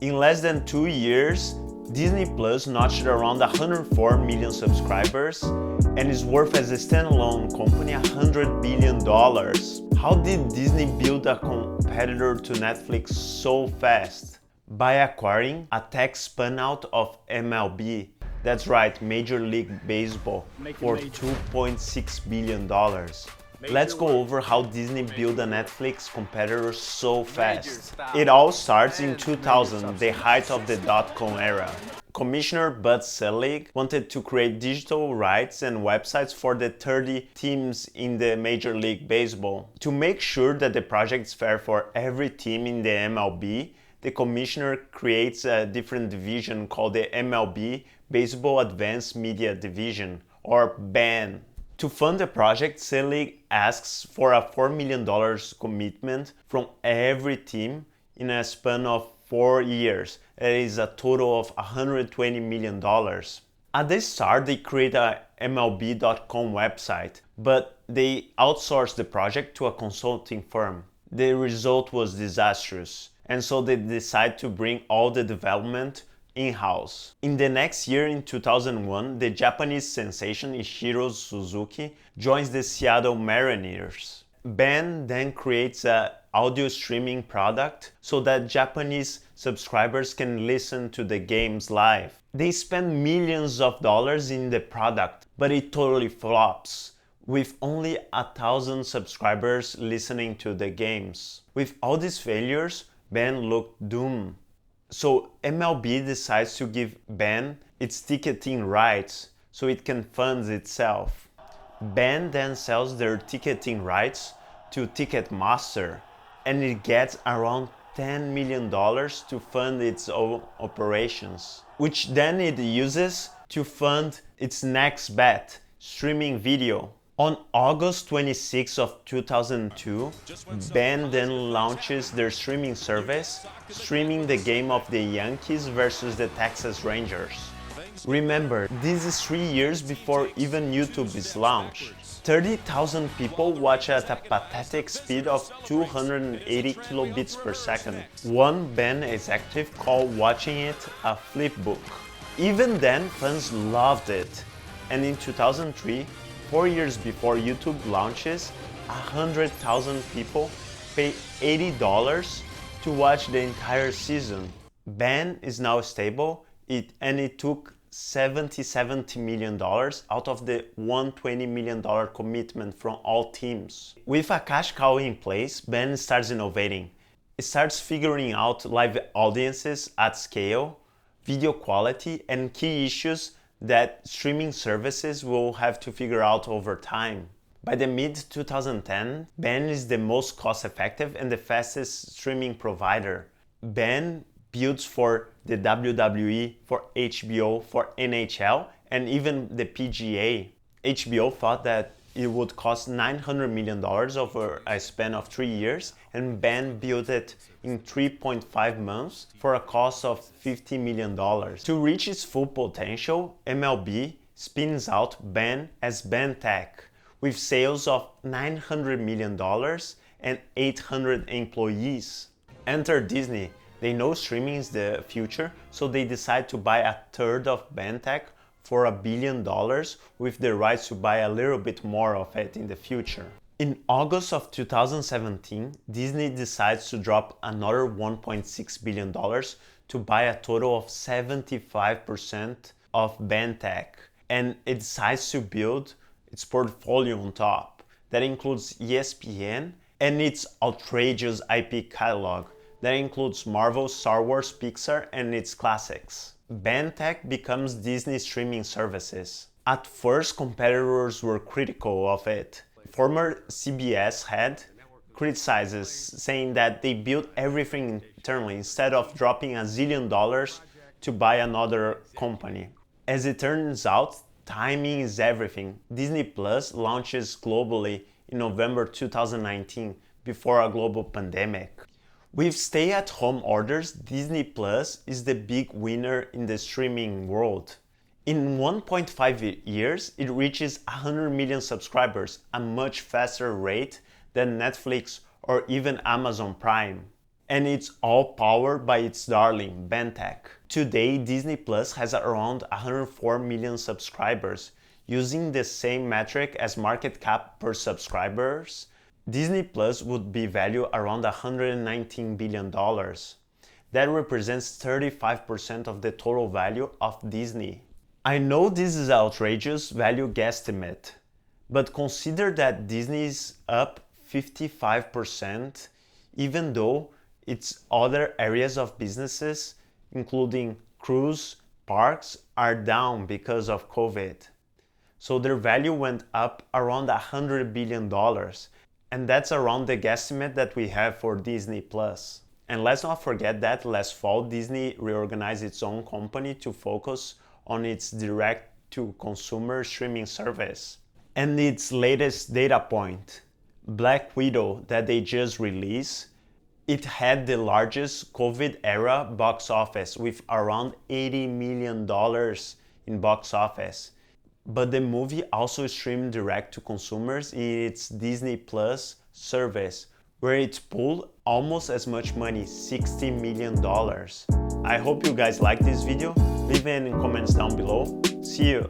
In less than 2 years, Disney Plus notched around 104 million subscribers and is worth as a standalone company $100 billion. How did Disney build a competitor to Netflix so fast? By acquiring a tech spun out of MLB, that's right, Major League Baseball, for $2.6 billion. Let's go over how Disney built a Netflix competitor so fast. It all starts in 2000, the height of the dot-com era. Commissioner Bud Selig wanted to create digital rights and websites for the 30 teams in the Major League Baseball. To make sure that the project is fair for every team in the MLB, the commissioner creates a different division called the MLB Baseball Advanced Media Division, or BAN. To fund the project, Selig asks for a $4 million commitment from every team in a span of 4 years. That is a total of $120 million. At the start, they create a MLB.com website, but they outsourced the project to a consulting firm. The result was disastrous, and so they decided to bring all the development in-house. In the next year, in 2001, the Japanese sensation Ichiro Suzuki joins the Seattle Mariners. BAN then creates an audio streaming product so that Japanese subscribers can listen to the games live. They spend millions of dollars in the product, but it totally flops, with only 1,000 subscribers listening to the games. With all these failures, BAN looked doomed. So MLB decides to give BAN its ticketing rights so it can fund itself. BAN then sells their ticketing rights to Ticketmaster, and it gets around $10 million to fund its own operations, which then it uses to fund its next bet, streaming video. On August 26 of 2002, BAN then launches their streaming service, streaming the game of the Yankees versus the Texas Rangers. Remember, this is 3 years before even YouTube is launched. 30,000 people watch at a pathetic speed of 280 kilobits per second. One BAN executive called watching it a flip book. Even then, fans loved it. And in 2003, 4 years before YouTube launches, 100,000 people pay $80 to watch the entire season. BAN is now stable, and it took $70 million out of the $120 million commitment from all teams. With a cash cow in place, BAN starts innovating. It starts figuring out live audiences at scale, video quality, and key issues that streaming services will have to figure out over time. By the mid-2010, BAN is the most cost-effective and the fastest streaming provider. BAN builds for the WWE, for HBO, for NHL, and even the PGA. HBO thought that it would cost $900 million over a span of 3 years, and BAN built it in 3.5 months for a cost of $50 million. To reach its full potential, MLB spins out BAN as BAN Tech, with sales of $900 million and 800 employees. Enter Disney. They know streaming is the future, so they decide to buy a third of BAN Tech for $1 billion, with the rights to buy a little bit more of it in the future. In August of 2017, Disney decides to drop another $1.6 billion to buy a total of 75% of BAN Tech, and it decides to build its portfolio on top. That includes ESPN and its outrageous IP catalog. That includes Marvel, Star Wars, Pixar, and its classics. BAN Tech becomes Disney streaming services. At first, competitors were critical of it. Former CBS head criticizes, saying that they built everything internally instead of dropping $1 zillion to buy another company. As it turns out, timing is everything. Disney Plus launches globally in November 2019, before a global pandemic. With stay-at-home orders, Disney Plus is the big winner in the streaming world. In 1.5 years, it reaches 100 million subscribers, a much faster rate than Netflix or even Amazon Prime. and it's all powered by its darling, BenTech. Today, Disney Plus has around 104 million subscribers. Using the same metric as market cap per subscribers, Disney Plus would be valued around $119 billion. That represents 35% of the total value of Disney. I know this is an outrageous value guesstimate, but consider that Disney is up 55%, even though its other areas of businesses, including cruise, parks, are down because of COVID. So their value went up around $100 billion, and that's around the guesstimate that we have for Disney Plus. And let's not forget that last fall, Disney reorganized its own company to focus on its direct-to-consumer streaming service. And its latest data point, Black Widow, that they just released, it had the largest COVID-era box office with around $80 million in box office. But the movie also streamed direct to consumers in its Disney Plus service, where it pulled almost as much money, $60 million. I hope you guys like this video. Leave any comments down below. See you!